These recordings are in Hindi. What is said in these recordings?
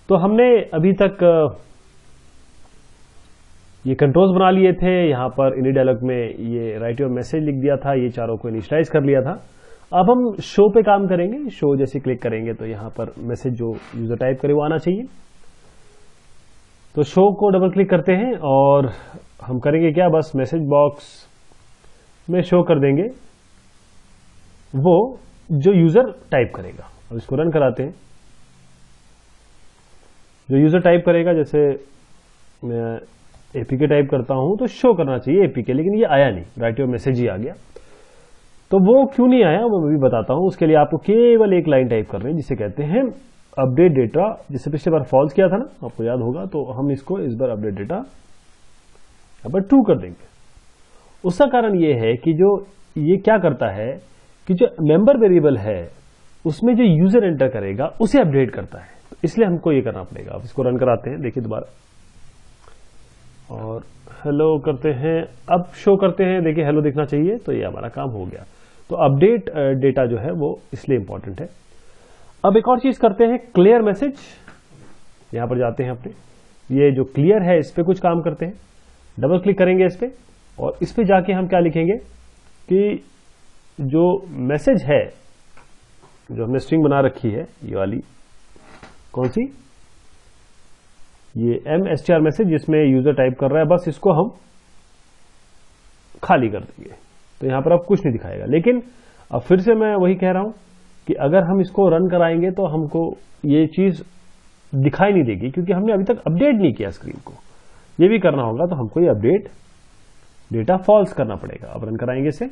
तो हमने अभी तक ये कंट्रोल्स बना लिए थे। यहां पर इनी डायलॉग में ये राइट योर मैसेज लिख दिया था, ये चारों को इनिशियलाइज कर लिया था। अब हम शो पे काम करेंगे। शो जैसे क्लिक करेंगे तो यहां पर मैसेज जो यूजर टाइप करे वो आना चाहिए। तो शो को डबल क्लिक करते हैं और हम करेंगे क्या, बस मैसेज बॉक्स में शो कर देंगे वो जो यूजर टाइप करेगा। अब इसको रन कराते हैं। जो यूजर टाइप करेगा, जैसे मैं एपीके टाइप करता हूं तो शो करना चाहिए एपीके, लेकिन ये आया नहीं, राइट योर मैसेज ही आ गया। तो वो क्यों नहीं आया वो मैं भी बताता हूं। उसके लिए आपको केवल एक लाइन टाइप करनी है जिसे कहते हैं अपडेट डेटा। जिसे पिछले बार फॉल्स किया था ना, आपको याद होगा, तो हम इसको इस बार अपडेट डेटा यहाँ पर ट्रू कर देंगे। उसका कारण ये है कि जो ये क्या करता है कि जो मेंबर वेरिएबल है उसमें जो यूजर एंटर करेगा उसे अपडेट करता है, तो इसलिए हमको ये करना पड़ेगा। अब इसको रन कराते हैं, देखिए दोबारा, और हेलो करते हैं। अब शो करते हैं, देखिए हेलो दिखना चाहिए, तो ये हमारा काम हो गया। तो अपडेट डेटा जो है वो इसलिए इंपॉर्टेंट है। अब एक और चीज करते हैं, क्लियर मैसेज। यहां पर जाते हैं अपने, ये जो क्लियर है इस पे कुछ काम करते हैं। डबल क्लिक करेंगे इस पे और इस पे जाके हम क्या लिखेंगे कि जो मैसेज है, जो हमने स्ट्रिंग बना रखी है, ये वाली कौन सी, ये mstr मैसेज जिसमें यूजर टाइप कर रहा है, बस इसको हम खाली कर देंगे। तो यहां पर अब कुछ नहीं दिखाएगा। लेकिन अब फिर से मैं वही कह रहा हूं कि अगर हम इसको रन कराएंगे तो हमको ये चीज दिखाई नहीं देगी, क्योंकि हमने अभी तक अपडेट नहीं किया स्क्रीन को। ये भी करना होगा, तो हमको ये अपडेट डेटा फॉल्स करना पड़ेगा। अब रन कराएंगे इसे,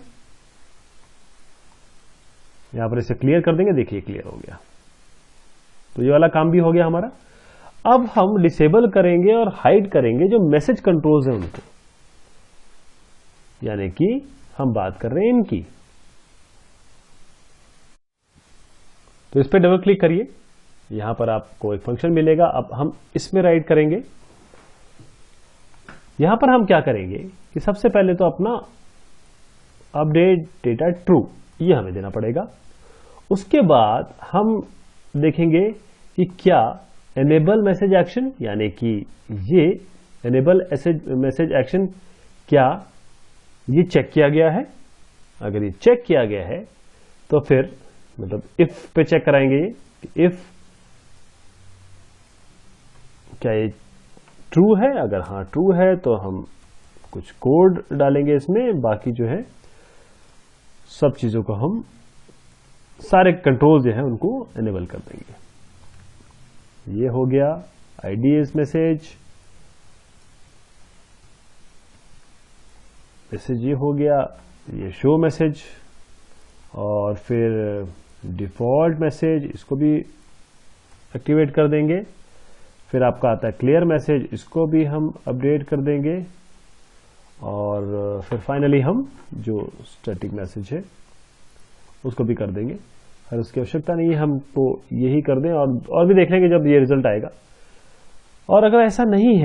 यहां पर इसे क्लियर कर देंगे, देखिए क्लियर हो गया। तो ये वाला काम भी हो गया हमारा। अब हम डिसेबल करेंगे और हाइड करेंगे जो मैसेज कंट्रोल्स हैं उनको, यानी कि हम बात कर रहे हैं इनकी। तो इस पर डबल क्लिक करिए, यहां पर आपको एक फंक्शन मिलेगा। अब हम इसमें राइट करेंगे। यहां पर हम क्या करेंगे कि सबसे पहले तो अपना अपडेट डेटा ट्रू ये हमें देना पड़ेगा। उसके बाद हम देखेंगे कि क्या एनेबल मैसेज एक्शन, यानी कि ये एनेबल मैसेज एक्शन क्या ये चेक किया गया है। अगर ये चेक किया गया है तो फिर मतलब इफ पे चेक कराएंगे ये कि इफ क्या ये ट्रू है। अगर हाँ ट्रू है तो हम कुछ कोड डालेंगे इसमें, बाकी जो है सब चीजों को हम सारे कंट्रोल जो है उनको एनेबल कर देंगे। ये हो गया आईडीएस मैसेज, ये हो गया ये शो मैसेज, और फिर डिफॉल्ट मैसेज इसको भी एक्टिवेट कर देंगे। फिर आपका आता है क्लियर मैसेज, इसको भी हम अपडेट कर देंगे। और फिर फाइनली हम जो स्टैटिक मैसेज है उसको भी कर देंगे। और उसकी आवश्यकता नहीं है, हमको यही कर दें और भी देख लेंगे जब ये रिजल्ट आएगा। और अगर ऐसा नहीं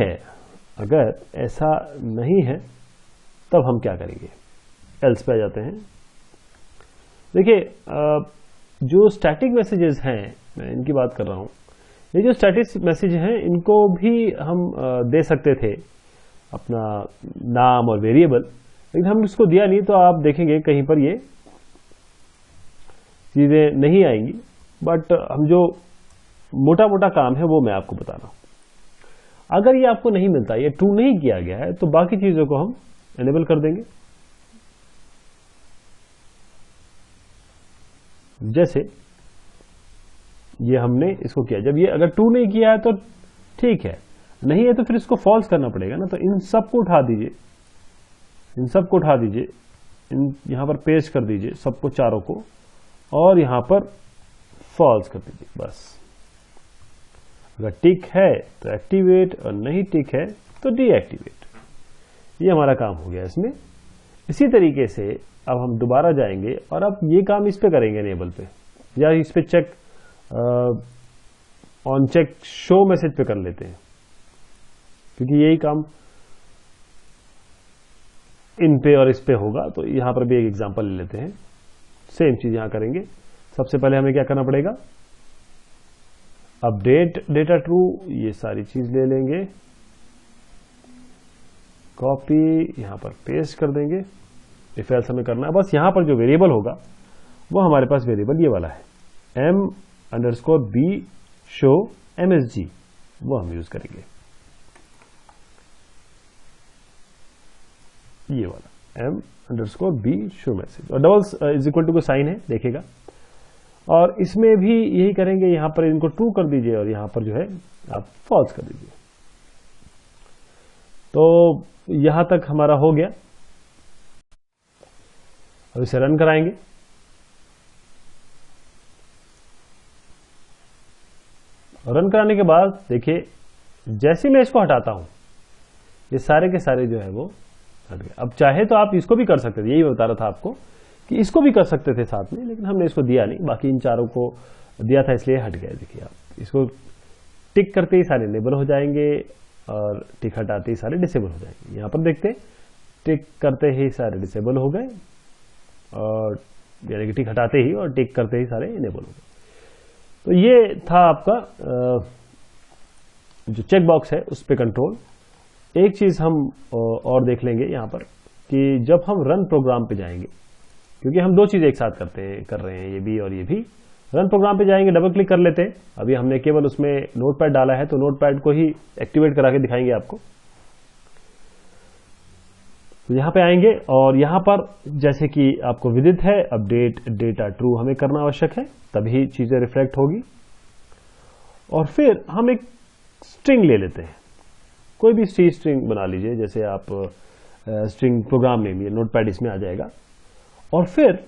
है तब हम क्या करेंगे, एल्स पे आ जाते हैं। देखिए जो स्टैटिक मैसेजेस हैं, मैं इनकी बात कर रहा हूं। ये जो स्टैटिक मैसेज हैं इनको भी हम दे सकते थे अपना नाम और वेरिएबल, लेकिन हम इसको दिया नहीं। तो आप देखेंगे कहीं पर ये चीजें नहीं आएंगी। बट हम जो मोटा मोटा काम है वो मैं आपको बता रहा हूं। अगर ये आपको नहीं मिलता, ये ट्रू नहीं किया गया है, तो बाकी चीजों को हम एनेबल कर देंगे। जैसे ये हमने इसको किया, जब ये अगर ट्रू नहीं किया है तो ठीक है, नहीं है तो फिर इसको फॉल्स करना पड़ेगा ना। तो इन सबको उठा दीजिए, यहां पर पेस्ट कर दीजिए सबको, चारों को, और यहां पर फॉल्स कर दीजिए बस। अगर टिक है तो एक्टिवेट और नहीं टिक है तो डीएक्टिवेट। ये हमारा काम हो गया इसमें। इसी तरीके से अब हम दोबारा जाएंगे और अब ये काम इस पे करेंगे, एनेबल पे, या इस पे check on check show message पे कर लेते हैं, क्योंकि यही काम इन पे और इस पे होगा। तो यहां पर भी एक एग्जांपल ले लेते हैं, सेम चीज यहां करेंगे। सबसे पहले हमें क्या करना पड़ेगा, अपडेट डेटा ट्रू, ये सारी चीज ले लेंगे, कॉपी यहां पर पेस्ट कर देंगे। इफ एल्स हमें करना है, बस यहां पर जो वेरिएबल होगा वो हमारे पास वेरिएबल ये वाला है, m_b शो msg, वो हम यूज करेंगे, ये वाला m_b शो मैसेज, और डबल इज इक्वल टू का साइन है देखेगा। और इसमें भी यही करेंगे, यहां पर इनको ट्रू कर दीजिए और यहां पर जो है आप फॉल्स कर दीजिए। तो यहां तक हमारा हो गया। अब इसे रन कराएंगे। रन कराने के बाद देखिए जैसे मैं इसको हटाता हूं, ये सारे के सारे जो है वो हट गए। अब चाहे तो आप इसको भी कर सकते थे, यही बता रहा था आपको कि इसको भी कर सकते थे साथ में, लेकिन हमने इसको दिया नहीं, बाकी इन चारों को दिया था इसलिए हट गया। देखिए आप इसको टिक करते ही सारे इनेबल हो जाएंगे और टिक हटाते ही सारे डिसेबल हो जाएंगे। यहां पर देखते हैं टिक करते ही सारे डिसेबल हो गए, और यानी कि टिक हटाते ही और टिक करते ही सारे इनेबल हो गए। तो ये था आपका जो चेक बॉक्स है उस पर कंट्रोल। एक चीज हम और देख लेंगे यहां पर कि जब हम रन प्रोग्राम पे जाएंगे, क्योंकि हम दो चीज एक साथ कर रहे हैं, ये भी और ये भी। रन प्रोग्राम पे जाएंगे, डबल क्लिक कर लेते हैं। अभी हमने केवल उसमें नोटपैड डाला है तो नोटपैड को ही एक्टिवेट करा के दिखाएंगे आपको। तो यहां पे आएंगे और यहां पर जैसे कि आपको विदित है अपडेट डेटा ट्रू हमें करना आवश्यक है, तभी चीजें रिफ्लेक्ट होगी। और फिर हम एक स्ट्रिंग ले लेते हैं, कोई भी सी स्ट्रिंग बना लीजिए, जैसे आप स्ट्रिंग प्रोग्राम नेम, ये नोटपैड इसमें आ जाएगा। और फिर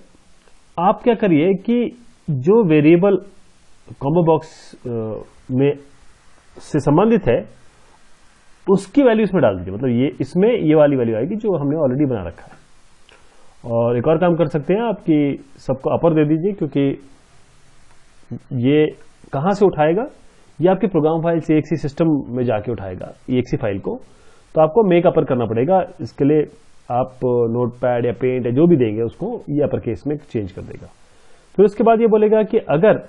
आप क्या करिए कि जो वेरिएबल कॉम्बो बॉक्स में से संबंधित है उसकी वैल्यू इसमें डाल दीजिए, मतलब ये इसमें ये वाली वैल्यू आएगी जो हमने ऑलरेडी बना रखा है। और एक और काम कर सकते हैं आप कि सबको अपर दे दीजिए, क्योंकि ये कहां से उठाएगा, ये आपके प्रोग्राम फाइल से EXE सिस्टम में जाके उठाएगा EXE फाइल को। तो आपको मेक अपर करना पड़ेगा, इसके लिए आप नोटपैड या पेंट या जो भी देंगे उसको ये अपर केस में चेंज कर देगा। फिर उसके बाद ये बोलेगा कि अगर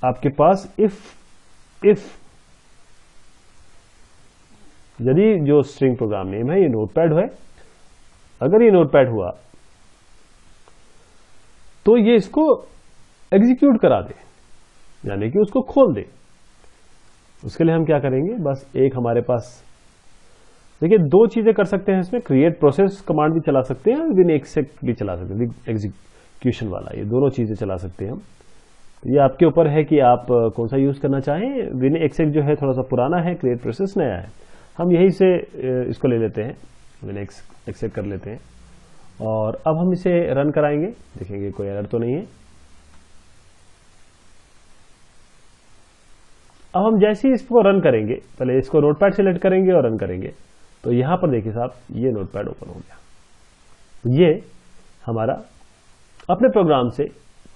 आपके पास इफ यदि जो स्ट्रिंग प्रोग्राम नेम है ये नोटपैड है, अगर ये नोटपैड हुआ तो ये इसको एग्जीक्यूट करा दे, यानी कि उसको खोल दे। उसके लिए हम क्या करेंगे, बस एक हमारे पास देखिए दो चीजें कर सकते हैं इसमें, क्रिएट प्रोसेस कमांड भी चला सकते हैं और विन एक्सेक भी चला सकते हैं, एग्जीक्यूशन वाला, ये दोनों चीजें चला सकते हैं हम। तो ये आपके ऊपर है कि आप कौन सा यूज करना चाहें। विन एक्सेक जो है थोड़ा सा पुराना है, क्रिएट प्रोसेस नया है, हम यही से इसको ले लेते हैं, विन एक्सेक कर लेते हैं। और अब हम इसे रन कराएंगे, देखेंगे कोई एरर तो नहीं है। अब हम जैसे ही इसको रन करेंगे, पहले इसको नोटपैड सेलेक्ट करेंगे और रन करेंगे, तो यहां पर देखिए साहब ये नोटपैड ओपन हो गया। ये हमारा अपने प्रोग्राम से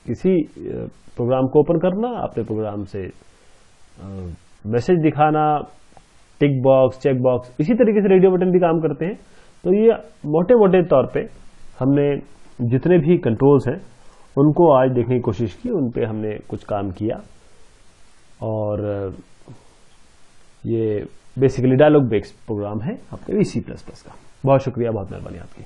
किसी प्रोग्राम को ओपन करना, अपने प्रोग्राम से मैसेज दिखाना, टिक बॉक्स, चेक बॉक्स, इसी तरीके से रेडियो बटन भी काम करते हैं। तो ये मोटे मोटे तौर पे हमने जितने भी कंट्रोल्स हैं उनको आज देखने की कोशिश की, उन पे हमने कुछ काम किया। और ये बेसिकली डायलॉग बेस्ड प्रोग्राम है आपके C++ का। बहुत शुक्रिया, बहुत मेहरबानी आपकी।